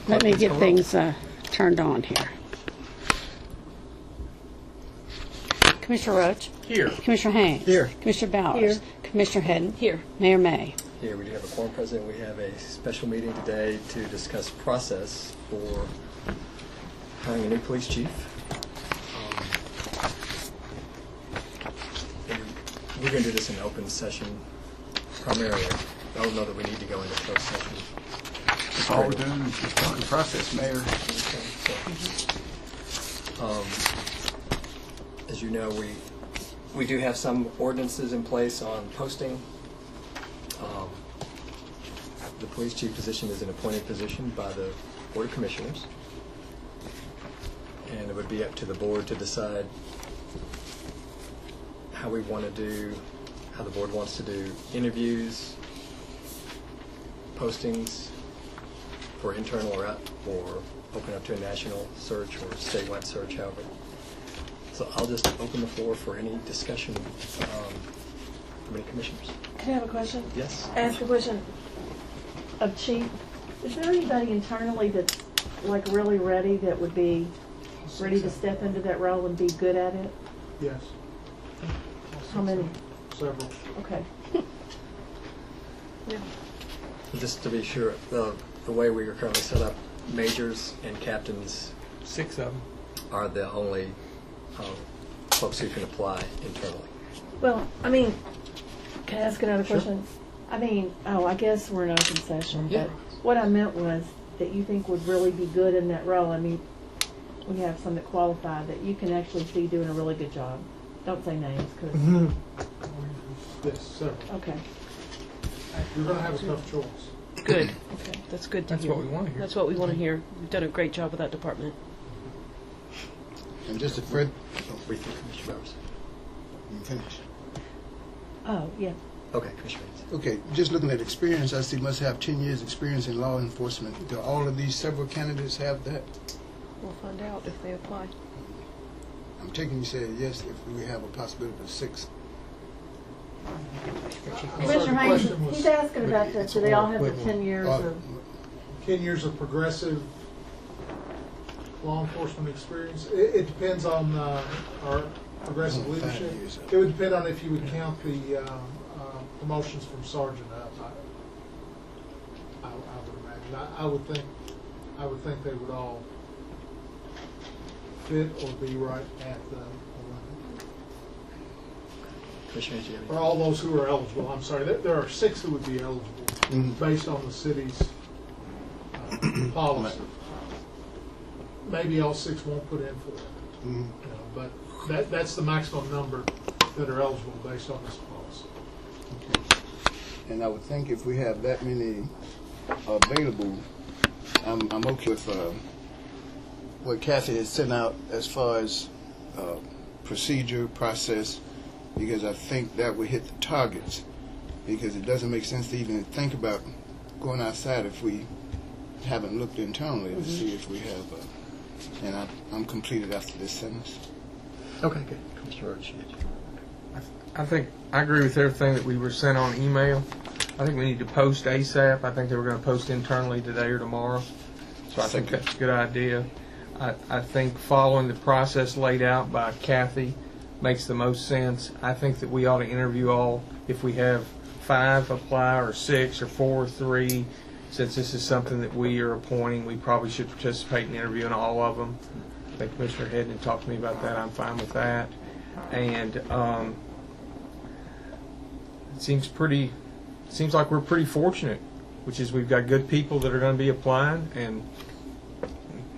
Let me get things turned on here. Commissioner Roach? Here. Commissioner Haynes? Here. Commissioner Bowers? Here. Commissioner Hedden? Here. Mayor May? Here, we do have a quorum present. We have a special meeting today to discuss process for hiring a new police chief. And we're going to do this in open session primarily. I don't know that we need to go into closed session. All we're doing is just starting the process, Mayor. As you know, we do have some ordinances in place on posting. The police chief position is an appointed position by the Board of Commissioners, and it would be up to the board to decide how we want to do, how the board wants to do interviews, postings for internal or open up to a national search or statewide search, however. So I'll just open the floor for any discussion from any commissioners. Can I have a question? Yes? Ask a question of Chief. Is there anybody internally that's like really ready that would be ready to step into that role and be good at it? Yes. How many? Several. Okay. Yeah. Just to be sure, the way we are currently set up, majors and captains 6 of them. are the only folks who can apply internally. Well, I mean, can I ask another question? I mean, I guess we're in open session, Yeah. but what I meant was that you think would really be good in that role. I mean, we have some that qualify that you can actually see doing a really good job. Don't say names, because, Yes, several. okay. You're going to have a tough choice. Good. Okay. That's good to That's hear. what we want to hear. That's what we want to hear. You've done a great job with that department. And just a further, Briefly, Commissioner Bowers. you finish. Oh, yeah. Okay, Commissioner Haynes. Okay, just looking at experience, I see must have 10 years experience in law enforcement. Do all of these several candidates have that? We'll find out if they apply. I'm taking you said yes if we have a possibility of 6. Commissioner Haynes, he's asking about that. Do they all have the 10 years of... 10 years of progressive law enforcement experience. It depends on our progressive 5 leadership. years. It would depend on if you would count the promotions from sergeant up. I would imagine. I would think they would all fit or be right at the limit. Commissioner Haynes, do you have Or any? all those who are eligible. I'm sorry. There are 6 who would be eligible based on the city's policy. Maybe all 6 won't put in for it. You know, but that's the maximum number that are eligible based on this policy. Okay. And I would think if we have that many available, I'm okay with what Kathy has sent out as far as procedure, process, because I think that would hit the targets, because it doesn't make sense to even think about going outside if we haven't looked internally to see if we have and I'm completed after this sentence. Okay, good. Commissioner Roach. I think I agree with everything that we were sent on email. I think we need to post ASAP. I think they were going to post internally today or tomorrow. So I think that's a good idea. I think following the process laid out by Kathy makes the most sense. I think that we ought to interview all, if we have 5 apply or 6 or 4 or 3, since this is something that we are appointing, we probably should participate in interviewing all of them. I think Commissioner Hedden talked to me about that. I'm fine with that. And it seems like we're pretty fortunate, which is we've got good people that are going to be applying, and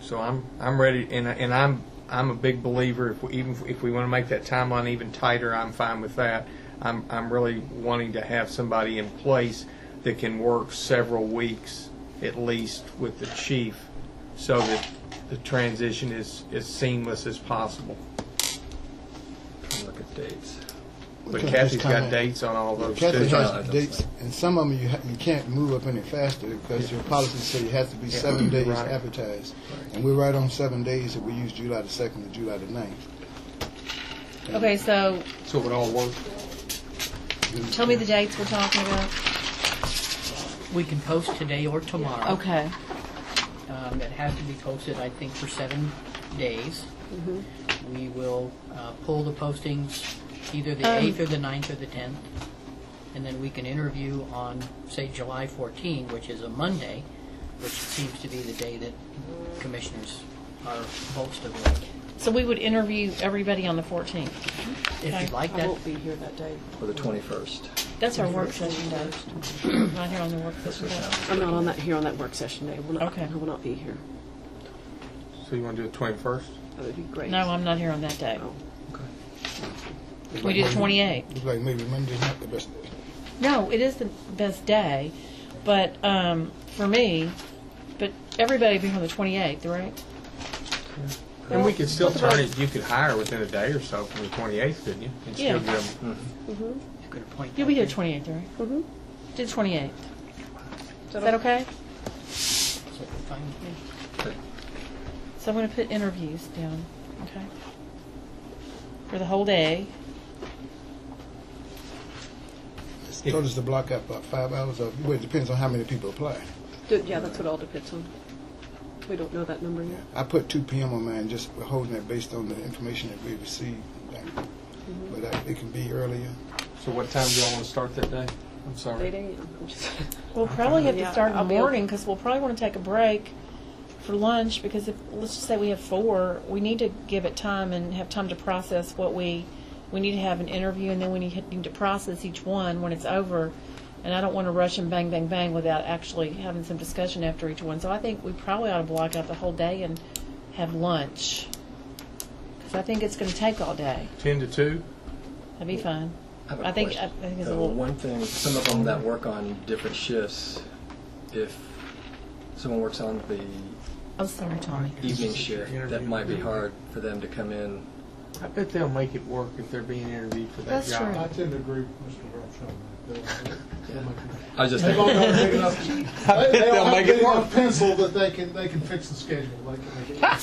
so I'm ready. And I'm a big believer. If we want to make that timeline even tighter, I'm fine with that. I'm really wanting to have somebody in place that can work several weeks at least with the chief, so that the transition is as seamless as possible. Look at dates. But Kathy's got dates on all those Kathy too. has dates, and some of them you can't move up any faster because your policy says you have to be 7 days Right. advertised. And we're right on 7 days if we use July the 2nd to July the 9th. Okay, so So it would all work. tell me the dates we're talking about. We can post today or tomorrow. Okay. that has to be posted, I think, for 7 days. We will pull the postings either the 8th or the 9th or the 10th, and then we can interview on, say, July 14, which is a Monday, which seems to be the day that commissioners are most available. So we would interview everybody on the 14th. If you'd like I that. won't be here that day. For the 21st. That's our work session day. Not here on the work session day. I'm not on that here on that work session day. Okay. I will not be here. So you want to do the 21st? That would be great. No, I'm not here on that day. Oh. We do the 28th. It's like maybe Monday's not the best day. No, it is the best day, but for me, but everybody be on the 28th, right? And we could still turn it, you could hire within a day or so from the 28th, couldn't you? And still Yeah. give them, You could appoint. You'll be here 28th, right? Mm-hmm. Did 28th. Is that okay? Fine with me. So I'm going to put interviews down, okay? For the whole day. So does the block up about 5 hours? Or, well, it depends on how many people apply. Yeah, that's what all depends on. We don't know that number yet. I put 2 p.m. on mine, just holding that based on the information that we received. But it can be earlier. so what time do y'all want to start that day? I'm sorry. 8 a.m. I'm just- We'll probably have to Yeah, start in I'll the be able- morning because we'll probably want to take a break for lunch because if, let's just say we have 4, we need to give it time and have time to process what we need to have an interview and then we need to process each one when it's over. And I don't want to rush and bang, bang, bang without actually having some discussion after each one. So I think we probably ought to block out the whole day and have lunch. Because I think it's going to take all day. 10 to 2? That'd be fine. have a I think question. it's a The little... one thing, some of them that work on different shifts, if someone works on the I'm sorry, Tommy. evening shift, that might be hard for them to come in. I bet they'll make it work if they're being interviewed for that That's job. true. I tend to agree with Mr. Roach on that. I was just They've all thinking, got a big enough, they all have a big enough pencil that they can fix the schedule. They can make it. I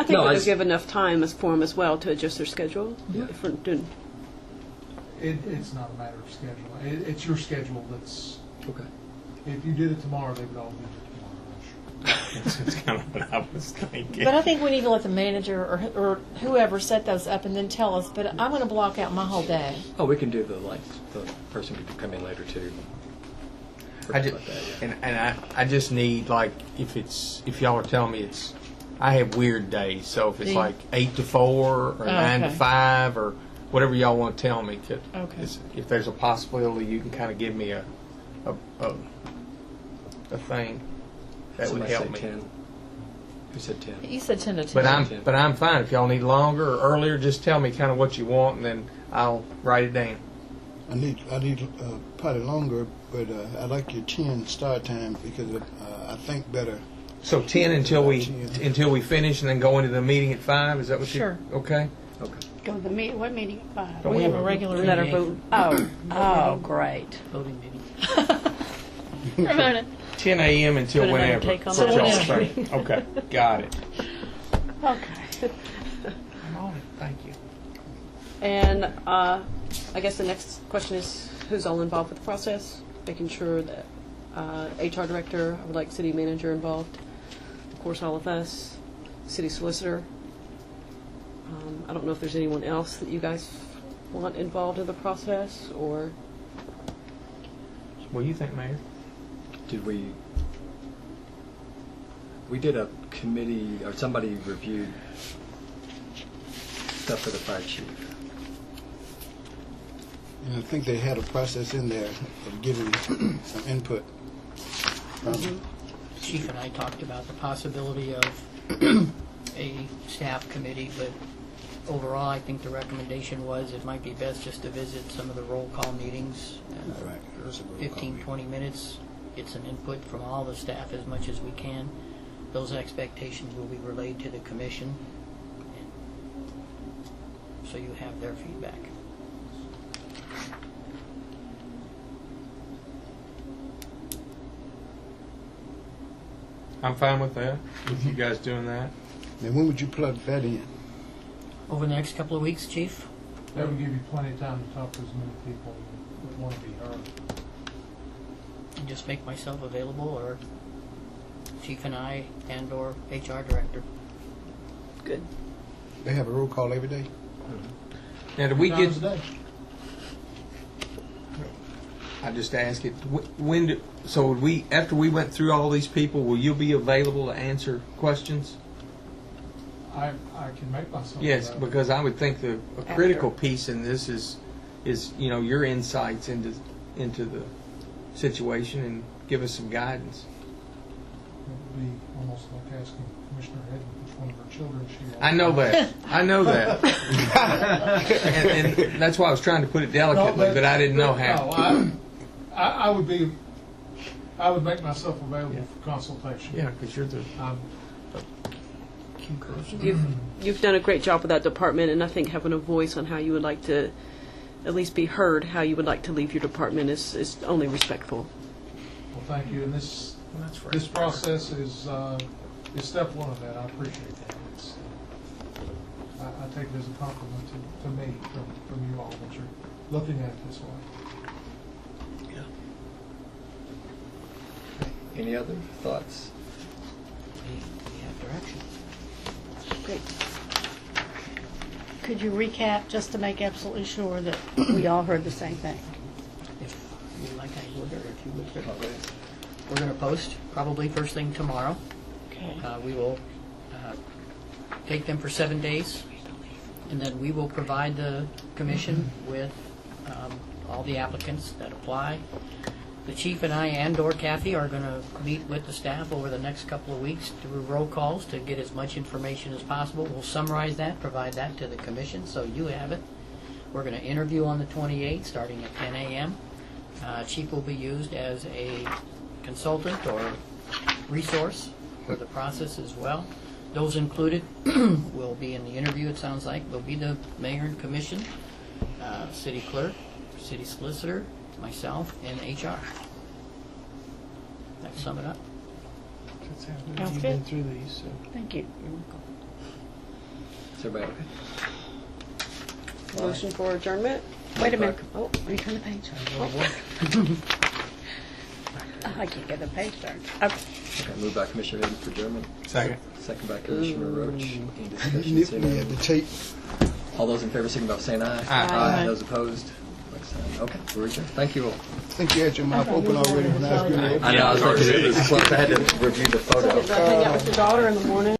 think No, I they'll just- give enough time as for them as well to adjust their schedule. Yeah. If we're doing, It's not a matter of schedule. It's your schedule that's. okay. If you did it tomorrow, they would all do it tomorrow. I'm sure. That's kind of what I was thinking. But I think we need to let the manager or whoever set those up and then tell us. But I'm going to block out my whole day. Oh, we can do the person could come in later too. I just, Like that, yeah. and I just need, like, if y'all are telling me I have weird days, so if it's Do you? like 8 to 4 or 9 to okay. 5 or whatever y'all want to tell me, Okay. if there's a possibility you can kind of give me a thing, that would Somebody help say me. 10. Who said 10? You said 10 to 10. But I'm fine. If y'all need longer or earlier, just tell me kind of what you want, and then I'll write it down. I need probably longer, but I like your 10 start time because I think better. So 10 until we finish, and then go into the meeting at 5. Is that what you? Sure. Okay. Okay. Go to the meeting, what meeting at 5? Don't We have a have- regular that are meeting. voting. Oh, great. Voting meeting. Ramona. 10 a.m. until Put another whenever. take on What that. y'all Whenever. think? Okay, got it. Okay. I'm on it. Thank you. And I guess the next question is who's all involved with the process? Making sure that HR director, I would like city manager involved. Of course, all of us, city solicitor. I don't know if there's anyone else that you guys want involved in the process or. What do you think, Mayor? Did we did a committee, or somebody reviewed stuff for the fire chief. And I think they had a process in there of giving some input. Chief and I talked about the possibility of a staff committee, but overall, I think the recommendation was it might be best just to visit some of the roll call meetings. Right. That's a good 15, comment. 20 minutes, get some input from all the staff as much as we can. Those expectations will be relayed to the commission, so you have their feedback. I'm fine with that. With you guys doing that. Now, when would you plug that in? Over the next couple of weeks, Chief? That would give you plenty of time to talk to as many people that want to be heard. And just make myself available, or chief and I and/or HR director. Good. They have a roll call every day. Now, do we get? Times a day. I just ask it. When? So would we? After we went through all these people, will you be available to answer questions? I can make myself. Yes, available. because I would think a critical piece in this is your insights into the situation and give us some guidance. It would be almost like asking Commissioner Hedden which one of her children she was. I know that. I know that. and that's why I was trying to put it delicately, but I didn't know how. No, I would make myself available for consultation. Yeah, because you're the. You've done a great job with that department, and I think having a voice on how you would like to at least be heard, how you would like to leave your department is only respectful. Well, thank you. And this That's right. this process is step one of that. I appreciate that. I take it as a compliment to me from you all that you're looking at it this way. Any other thoughts? We have direction. Great. Could you recap just to make absolutely sure that we all heard the same thing? If you like, I would, or if you would. We're going to post probably first thing tomorrow. Okay. We will take them for 7 days, and then we will provide the commission with all the applicants that apply. The chief and I and/or Kathy are going to meet with the staff over the next couple of weeks through roll calls to get as much information as possible. We'll summarize that, provide that to the commission so you have it. We're going to interview on the 28th, starting at 10 a.m. Chief will be used as a consultant or resource for the process as well. Those included will be in the interview, it sounds like, will be the mayor and commission, city clerk, city solicitor, myself, and HR. That sum it up. Sounds You've good. been through these, so. Thank you. Is everybody okay? Motion for adjournment? Wait a minute. Oh, return the page. Oh. I can't get the page turned. Okay. Okay, moved by Commissioner Hayden for adjournment. Second. Second by Commissioner Roach. Any discussion? Nip Seeing me none. at the tape. All those in favor, signify by saying aye. Aye. Those opposed, like sign. Okay, we're adjourned. Thank you all. I think you had your mouth open already when I was getting ready. I know, I was thinking it was, plus I had to review the photo. Hang out with your daughter in the morning.